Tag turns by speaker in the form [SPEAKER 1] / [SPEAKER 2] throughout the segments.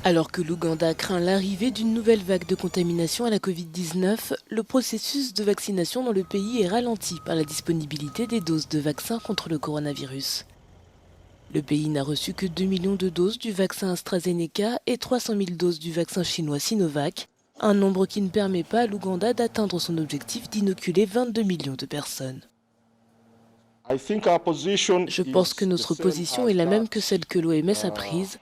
[SPEAKER 1] Alors que l'Ouganda craint l'arrivée d'une nouvelle vague de contamination à la Covid-19, le processus de vaccination dans le pays est ralenti par la disponibilité des doses de vaccins contre le coronavirus. Le pays n'a reçu que 2 millions de doses du vaccin AstraZeneca et 300 000 doses du vaccin chinois Sinovac, un nombre qui ne permet pas à l'Ouganda d'atteindre son objectif d'inoculer 22 millions de personnes. Je pense que notre position est la même que celle que l'OMS a prise,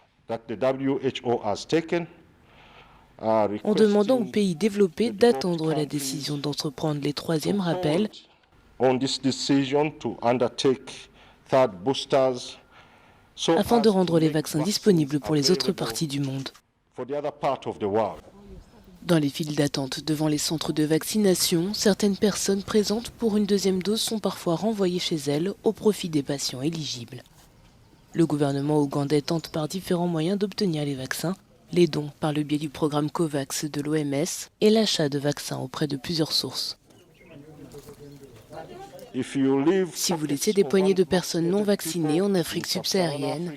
[SPEAKER 1] en demandant aux pays développés d'attendre la décision d'entreprendre les troisièmes rappels afin de rendre les vaccins disponibles pour les autres parties du monde. Dans les files d'attente devant les centres de vaccination, certaines personnes présentes pour une deuxième dose sont parfois renvoyées chez elles au profit des patients éligibles. Le gouvernement ougandais tente par différents moyens d'obtenir les vaccins, les dons par le biais du programme COVAX de l'OMS et l'achat de vaccins auprès de plusieurs sources. Si vous laissez des poignées de personnes non vaccinées en Afrique subsaharienne,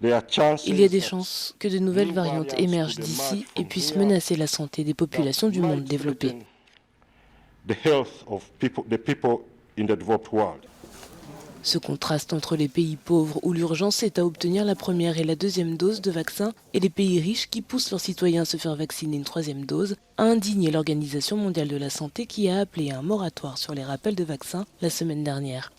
[SPEAKER 1] il y a des chances que de nouvelles variantes émergent d'ici et puissent menacer la santé des populations du monde développé. Ce contraste entre les pays pauvres où l'urgence est à obtenir la première et la deuxième dose de vaccin et les pays riches qui poussent leurs citoyens à se faire vacciner une troisième dose a indigné l'Organisation mondiale de la santé qui a appelé à un moratoire sur les rappels de vaccins la semaine dernière.